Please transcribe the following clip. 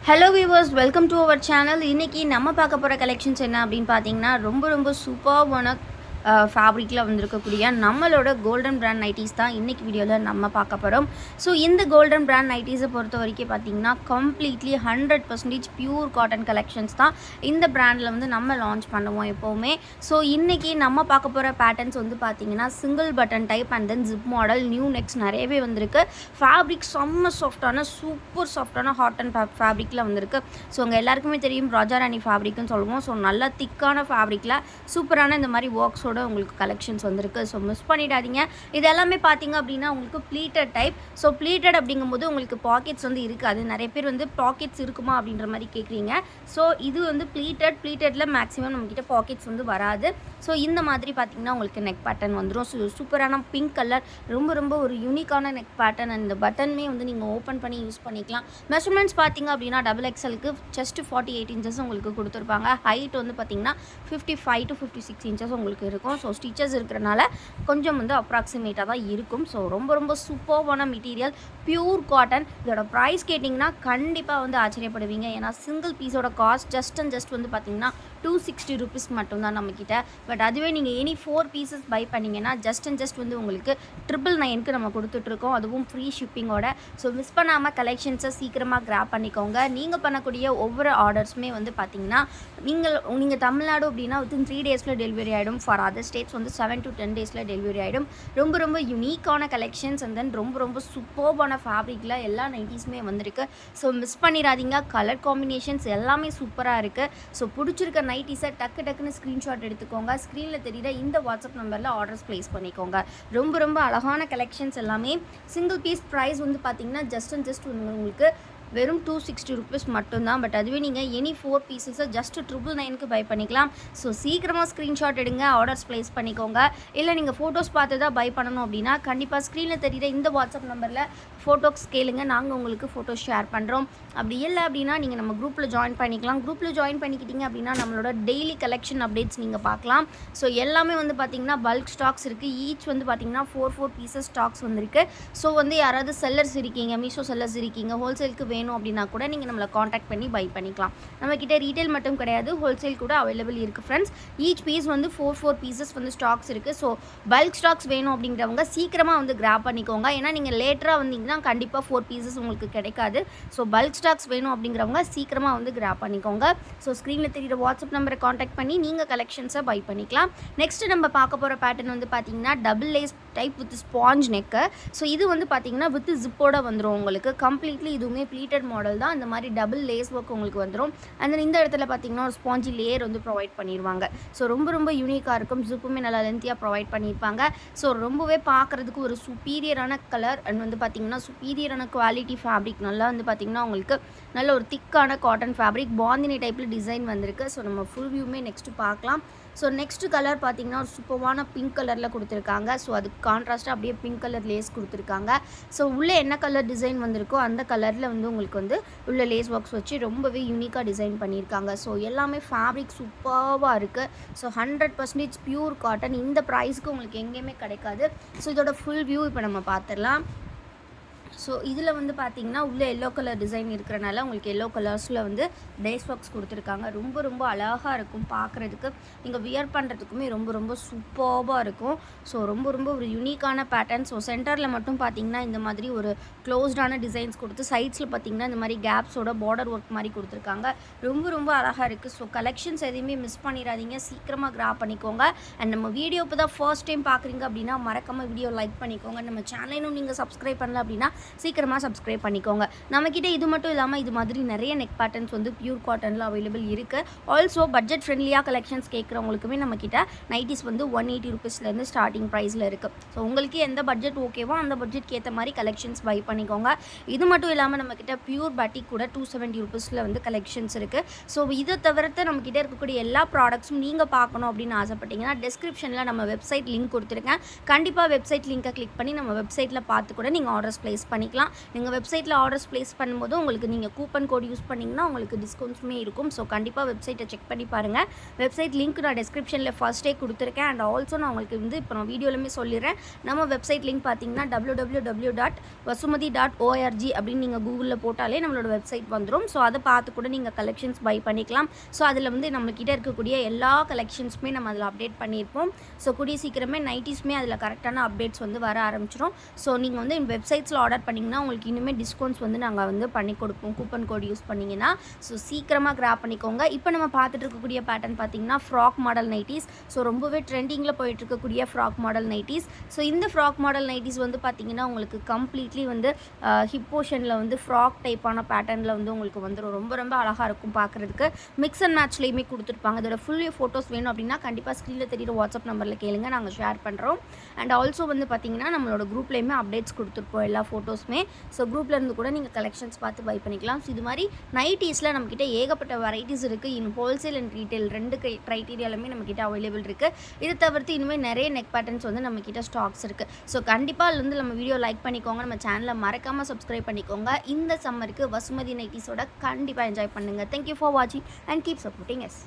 Hello viewers, welcome to our channel. இன்றைக்கி நம்ம பார்க்க போகிற கலெக்ஷன்ஸ் என்ன அப்படின்னு பார்த்தீங்கன்னா, ரொம்ப சூப்பர்வான ஃபேப்ரிக்கில் வந்திருக்கக்கூடிய நம்மளோட கோல்டன் பிராண்ட் நைட்டிஸ் தான் இன்றைக்கி வீடியோவில் நம்ம பார்க்க போகிறோம். ஸோ இந்த கோல்டன் பிராண்ட் நைட்டிஸை பொறுத்த வரைக்கும் பார்த்தீங்கன்னா கம்ப்ளீட்லி 100% பியூர் காட்டன் கலெக்ஷன்ஸ் தான் இந்த பிராண்டில் வந்து நம்ம லான்ச் பண்ணுவோம் எப்போவுமே. ஸோ இன்றைக்கி நம்ம பார்க்க போகிற பேட்டர்ன்ஸ் வந்து பார்த்திங்கன்னா single button type and then zip model new necks நிறையவே வந்திருக்கு. ஃபேப்ரிக் செம்ம சாஃப்டான சூப்பர் சாஃப்டான ஹாட் அண்ட் ஃபேப்ரிக்கில் வந்திருக்கு. ஸோ உங்கள் எல்லாருக்குமே தெரியும் ராஜாராணி ஃபேப்ரிக்னு சொல்லுவோம். ஸோ நல்லா திக்கான ஃபேப்ரிக்கில் சூப்பரான இந்த மாதிரி ஒர்க்ஸோட உங்களுக்கு கலெக்ஷன்ஸ் வந்திருக்கு. ஸோ மிஸ் பண்ணிடாதீங்க. இது எல்லாமே பார்த்தீங்க அப்படின்னா உங்களுக்கு ப்ளீட்டட் டைப். ஸோ ப்ளீட்டட் அப்படிங்கும்போது உங்களுக்கு பாக்கெட்ஸ் வந்து இருக்காது. நிறைய பேர் வந்து பாக்கெட்ஸ் இருக்குமா அப்படின்ற மாதிரி கேட்குறீங்க. ஸோ இது வந்து ப்ளீட்டடில் மேக்ஸிமம் நம்மக்கிட்ட பாக்கெட்ஸ் வந்து வராது. ஸோ இந்த மாதிரி பார்த்தீங்கன்னா உங்களுக்கு நெக் பேட்டர்ன் வந்துடும். ஸோ சூப்பரான பிங்க் கலர் ரொம்ப ஒரு யூனிக்கான நெக் பேட்டர்ன். அந்த பட்டனுமே வந்து நீங்கள் ஓப்பன் பண்ணி யூஸ் பண்ணிக்கலாம். மெஷர்மெண்ட்ஸ் பார்த்தீங்க அப்படின்னா XXLக்கு ஜஸ்ட் 48 இன்ச்சஸ் உங்களுக்கு கொடுத்துருப்பாங்க. ஹைட் வந்து பார்த்தீங்கன்னா 55 to 56 இன்ச்சஸ் உங்களுக்கு இருக்கும். ஸோ ஸ்டிச்சஸ் இருக்கிறனால கொஞ்சம் வந்து அப்ராக்சிமேட்டாக தான் இருக்கும். ஸோ ரொம்ப சூப்பர்வான மெட்டீரியல் பியூர் காட்டன். இதோட ப்ரைஸ் கேட்டிங்கன்னா கண்டிப்பாக வந்து ஆச்சரியப்படுவீங்க. ஏன்னா சிங்கிள் பீஸோட காஸ்ட் ஜஸ்ட் வந்து பார்த்தீங்கன்னா 260 ருபீஸ் மட்டும்தான் நம்மக்கிட்ட. பட் அதுவே நீங்கள் எனி 4 பீசஸ் பை பண்ணிங்கன்னா ஜஸ்ட் வந்து உங்களுக்கு 999க்கு நம்ம கொடுத்துட்ருக்கோம். அதுவும் ஃப்ரீ ஷிப்பிங்கோட. ஸோ மிஸ் பண்ணாமல் கலெக்ஷன்ஸை சீக்கிரமாக கிராப் பண்ணிக்கோங்க. நீங்கள் பண்ணக்கூடிய ஒவ்வொரு ஆர்டர்ஸுமே வந்து பார்த்தீங்கன்னா நீங்கள் தமிழ்நாடு அப்படின்னா வித்தின் 3 டேஸில் டெலிவரி ஆகிடும். ஃபார் அதர் ஸ்டேட்ஸ் வந்து 7 to 10 டேஸில் டெலிவரி ஆகிடும். ரொம்ப யூனிக்கான கலெக்ஷன்ஸ் அண்ட் தென் ரொம்ப சூப்பர்பான ஃபேப்ரிக்கில் எல்லா நைட்டிஸுமே வந்திருக்கு. ஸோ மிஸ் பண்ணிடாதீங்க. கலர் காம்பினேஷன்ஸ் எல்லாமே சூப்பராக இருக்குது. ஸோ பிடிச்சிருக்க நைட்டிஸை டக்குன்னு ஸ்க்ரீன்ஷாட் எடுத்துக்கோங்க. ஸ்க்ரீனில் தெரியுற இந்த வாட்ஸ்அப் நம்பரில் ஆர்டர்ஸ் ப்ளேஸ் பண்ணிக்கோங்க. ரொம்ப அழகான கலெக்ஷன்ஸ் எல்லாமே. சிங்கிள் பீஸ் ப்ரைஸ் வந்து பார்த்தீங்கன்னா ஜஸ்ட் உங்களுக்கு வெறும் 260 ருபீஸ் மட்டும்தான். பட் அதுவே நீங்கள் எனி 4 பீசஸை ஜஸ்ட் 999க்கு பை பண்ணிக்கலாம். ஸோ சீக்கிரமாக ஸ்க்ரீன்ஷாட் எடுங்க, ஆர்டர்ஸ் ப்ளேஸ் பண்ணிக்கோங்க. இல்லை நீங்கள் ஃபோட்டோஸ் பார்த்து தான் பை பண்ணணும் அப்படின்னா கண்டிப்பாக ஸ்க்ரீனில் தெரியுற இந்த வாட்ஸ்அப் நம்பரில் ஃபோட்டோஸ் கேளுங்க. நாங்கள் உங்களுக்கு ஃபோட்டோஸ் ஷேர் பண்ணுறோம். அப்படி இல்லை அப்படின்னா நீங்கள் நம்ம குரூப்பில் ஜாயின் பண்ணிக்கலாம். குரூப்பில் ஜாயின் பண்ணிக்கிட்டீங்க அப்படின்னா நம்மளோட டெய்லி கலெக்ஷன் அப்டேட்ஸ் நீங்கள் பார்க்கலாம். ஸோ எல்லாமே வந்து பார்த்திங்கன்னா பல்க் ஸ்டாக்ஸ் இருக்குது. ஈச் வந்து பார்த்திங்கன்னா 4 பீசஸ் ஸ்டாக்ஸ் வந்துருக்கு. ஸோ வந்து யாராவது செல்லர்ஸ் இருக்கீங்க, மீஷோ செல்லர்ஸ் இருக்கீங்க, ஹோல்சேலுக்கு வேணும் அப்படின்னா கூட நீங்கள் நம்மளை காண்டாக்ட் பண்ணி பை பண்ணிக்கலாம். நம்மக்கிட்ட ரீட்டைல் மட்டும் கிடையாது, ஹோல்சேல் கூட அவைலபிள் இருக்குது ஃப்ரெண்ட்ஸ். ஈச் பீஸ் வந்து 4 பீசஸ் வந்து ஸ்டாக்ஸ் இருக்குது. ஸோ பல்க் ஸ்டாக்ஸ் வேணும் அப்படிங்கிறவங்க சீக்கிரமாக வந்து கிராப் பண்ணிக்கோங்க. ஏன்னா நீங்கள் லேட்டராக வந்தீங்கன்னா கண்டிப்பாக 4 பீசஸ் உங்களுக்கு கிடைக்காது. ஸோ பல்க் ஸ்டாக்ஸ் வேணும் அப்படிங்கிறவங்க சீக்கிரமாக வந்து கிராப் பண்ணிக்கோங்க. ஸோ ஸ்க்ரீனில் தெரியுற வாட்ஸ்அப் நம்பரை காண்டாக்ட் பண்ணி நீங்கள் கலெக்ஷன்ஸை பை பண்ணிக்கலாம். நெக்ஸ்ட் நம்ம பார்க்க போகிற பேட்டர்ன் வந்து பார்த்தீங்கன்னா double lace type with sponge neck. So இது வந்து பார்த்தீங்கன்னா வித் ஜிப்போட வந்துடும் உங்களுக்கு. கம்ப்ளீட்லி இதுவுமே ப்ளீட்டட் மாடல் தான். இந்த மாதிரி டபுள் லேஸ் ஒர்க் உங்களுக்கு வந்துடும். அண்ட் இந்த இடத்துல பார்த்தீங்கன்னா ஒரு ஸ்பாஞ்சி லேயர் வந்து ப்ரொவைட் பண்ணிடுவாங்க. ஸோ ரொம்ப யூனிக்காக இருக்கும். ஜிப்புமே நல்லா லென்த்தியாக ப்ரொவைட் பண்ணியிருப்பாங்க. ஸோ ரொம்பவே பார்க்குறதுக்கு ஒரு சுப்பீரியரான கலர் அண்ட் வந்து பார்த்திங்கன்னா சுப்பீரியரான குவாலிட்டி ஃபேப்ரிக். நல்லா வந்து பார்த்திங்கன்னா உங்களுக்கு நல்ல ஒரு திக்கான காட்டன் ஃபேப்ரிக் பாந்தினி டைப்பில் டிசைன் வந்திருக்கு. ஸோ நம்ம ஃபுல் வியூமே நெக்ஸ்ட்டு பார்க்கலாம். ஸோ நெக்ஸ்ட் கலர் பார்த்திங்கன்னா ஒரு சூப்பரான பிங்க் கலரில் கொடுத்துருக்காங்க. ஸோ அதுக்கு கான்ட்ராஸ்ட்டாக அப்படியே பிங்க் கலர் லேஸ் கொடுத்துருக்காங்க. ஸோ உள்ளே என்ன கலர் டிசைன் வந்திருக்கோ அந்த கலரில் வந்து உங்களுக்கு வந்து உள்ள லேஸ் ஒர்க்ஸ் வச்சு ரொம்பவே யூனிக்காக டிசைன் பண்ணியிருக்காங்க. ஸோ எல்லாமே ஃபேப்ரிக் சூப்பராக இருக்குது. So 100% pure cotton. இந்த ப்ரைஸ்க்கு உங்களுக்கு எங்கேயுமே கிடைக்காது. ஸோ இதோட ஃபுல் வியூ இப்போ நம்ம பார்த்துடலாம். ஸோ இதில் வந்து பார்த்திங்கன்னா உள்ளே எல்லோ கலர் டிசைன் இருக்கிறனால உங்களுக்கு எல்லோ கலர்ஸில் வந்து லேஸ் ஒர்க்ஸ் கொடுத்துருக்காங்க. ரொம்ப அழகாக இருக்கும் பார்க்குறதுக்கு. நீங்கள் வியர் பண்ணுறதுக்குமே ரொம்ப சூப்பராக இருக்கும். ஸோ ரொம்ப ஒரு யூனிக்கான பேட்டர்ன். ஸோ சென்டரில் மட்டும் பார்த்திங்கன்னா இந்த மாதிரி ஒரு க்ளோஸ்டான டிசைன்ஸ் கொடுத்து சைட்ஸில் பார்த்திங்கன்னா இந்த மாதிரி கேப்ஸோட பார்டர் ஒர்க் மாதிரி கொடுத்துருக்காங்க. ரொம்ப அழகாக இருக்குது. ஸோ கலெக்ஷன்ஸ் எதையுமே மிஸ் பண்ணிடாதீங்க. சீக்கிரமாக கிராப் பண்ணிக்கோங்க. அண்ட் நம்ம வீடியோ இப்போ தான் ஃபர்ஸ்ட் டைம் பார்க்குறீங்க அப்படின்னா மறக்காமல் வீடியோ லைக் பண்ணிக்கோங்க. நம்ம சேனலும் நீங்கள் சப்ஸ்கிரைப் பண்ணல அப்படின்னா சீக்கிரமாக சப்ஸ்கிரைப் பண்ணிக்கோங்க. நம்மக்கிட்ட இது மட்டும் இல்லாமல் இது மாதிரி நிறைய நெக் பேட்டர்ன்ஸ் வந்து பியூர் காட்டனில் அவைலபிள் இருக்குது. ஆல்சோ பட்ஜெட் ஃப்ரெண்ட்லியாக கலெக்ஷன்ஸ் கேட்குறவங்களுக்குமே நம்மக்கிட்ட நைட்டிஸ் வந்து 180 ருபீஸ்லேருந்து ஸ்டார்டிங் ப்ரைஸில் இருக்குது. ஸோ உங்களுக்கு எந்த பட்ஜெட் ஓகேவோ அந்த பட்ஜெட்க்கு ஏற்ற மாதிரி கலெக்ஷன்ஸ் பை பண்ணிக்கோங்க. இது மட்டும் இல்லாமல் நம்மக்கிட்ட பியூர் பட்டிக் கூட 270 ருபீஸில் வந்து கலெக்ஷன்ஸ் இருக்குது. ஸோ இதை தவிர்த்து நம்மக்கிட்ட இருக்கக்கூடிய எல்லா ப்ராடக்ட்ஸும் நீங்கள் பார்க்கணும் அப்படின்னு ஆசைப்பட்டீங்கன்னா டிஸ்கிரிப்ஷனில் நம்ம வெப்சைட் லிங்க் கொடுத்துருக்கேன். கண்டிப்பாக வெப்சைட் லிங்க்கை கிளிக் பண்ணி நம்ம வெப்சைட்டில் பார்த்து கூட நீங்கள் ஆர்டர்ஸ் ப்ளேஸ் பண்ணிக்கலாம். நீங்கள் வெப்சைட்டில் ஆர்டர்ஸ் ப்ளேஸ் பண்ணும்போது உங்களுக்கு நீங்கள் கூப்பன் கோட் யூஸ் பண்ணிங்கன்னா உங்களுக்கு டிஸ்கவுண்ட்ஸுமே இருக்கும். ஸோ கண்டிப்பாக வெப்சைட்டை செக் பண்ணி பாருங்கள். வெப்சைட் லிங்க் நான் டிஸ்கிரிப்ஷனில் ஃபர்ஸ்ட்டே கொடுத்துருக்கேன். அண்ட் ஆல்சோ நான் உங்களுக்கு வந்து இப்போ நான் வீடியோலுமே சொல்லிடுறேன். நம்ம வெப்சைட் லிங்க் பார்த்தீங்கன்னா www.vasumati.org அப்படின்னு நீங்கள் கூகுளில் போட்டாலே நம்மளோட வெப்சைட் வந்துடும். ஸோ அதை பார்த்து கூட நீங்கள் கலெக்ஷன்ஸ் பை பண்ணிக்கலாம். ஸோ அதில் வந்து நம்மக்கிட்ட இருக்கக்கூடிய எல்லா கலெக்ஷன்ஸுமே நம்ம அதில் அப்டேட் பண்ணியிருப்போம். ஸோ கூடிய சீக்கிரமே நைட்டிஸுமே அதில் கரெக்டான அப்டேட்ஸ் வந்து வர ஆரம்பிச்சிடும். ஸோ நீங்கள் வந்து வெப்சைட்ஸில் ஆர்டர் பண்ணிங்கன்னா உங்களுக்கு இனிமேல் டிஸ்கவுண்ட்ஸ் வந்து நாங்கள் வந்து பண்ணி கொடுப்போம் கூப்பன் கோட் யூஸ் பண்ணிங்கன்னா. ஸோ சீக்கிரமாக கிராப் பண்ணிக்கோங்க. இப்போ நம்ம பார்த்துட்டு இருக்கக்கூடிய பேட்டர்ன் பார்த்தீங்கன்னா ஃப்ராக் மாடல் நைட்டிஸ். ஸோ ரொம்பவே ட்ரெண்டிங்கில் போயிட்டு இருக்கக்கூடிய ஃப்ராக் மாடல் நைட்டிஸ். ஸோ இந்த ஃப்ராக் மாடல் நைட்டிஸ் வந்து பார்த்தீங்கன்னா உங்களுக்கு கம்ப்ளீட்லி வந்து ஹிப் போர்ஷனில் வந்து ஃப்ராக் டைப்பான பேட்டர்னில் வந்து உங்களுக்கு வந்துடும். ரொம்ப ரொம்ப அழகாக இருக்கும் பார்க்குறதுக்கு. மிக்ஸ் அண்ட் மேட்ச்லேயுமே கொடுத்துருப்பாங்க. இதோட ஃபுல் ஃபோட்டோஸ் வேணும் அப்படின்னா கண்டிப்பாக ஸ்க்ரீனில் தெரியுற வாட்ஸ்அப் நம்பரில் கேளுங்க, நாங்கள் ஷேர் பண்ணுறோம். அண்ட் ஆல்சோ வந்து பார்த்தீங்கன்னா நம்மளோட குரூப்லேயுமே அப்டேட்ஸ் கொடுத்துருப்போம் எல்லா ஃபோட்டோஸுமே. ஸோ குரூப்பில் இருந்து கூட நீங்கள் கலெக்ஷன்ஸ் பார்த்து பை பண்ணிக்கலாம். ஸோ இது மாதிரி நைட்டீஸில் நம்மக்கிட்ட ஏகப்பட்ட வெரைட்டிஸ் இருக்குது. இன் ஹோல்சேல் அண்ட் ரீட்டைல் 2 க்ரைட்டீரியாலுமே நம்மக்கிட்ட அவைலபிள் இருக்குது. இதை தவிர்த்து இனிமேல் நிறைய நெக் பேட்டர்ன்ஸ் வந்து நம்மக்கிட்ட ஸ்டாக்ஸ் இருக்குது. ஸோ கண்டிப்பாக அதுலேருந்து நம்ம வீடியோ லைக் பண்ணிக்கோங்க, நம்ம சேனலை மறக்காமல் சப்ஸ்கிரைப் பண்ணிக்கோங்க. இந்த சம்மருக்கு வசுமதி நைட்டீஸோட கண்டிப்பாக என்ஜாய் பண்ணுங்கள். தேங்க்யூ ஃபார் வாட்சிங் அண்ட் கீப் சப்போர்ட்டிங் எஸ்.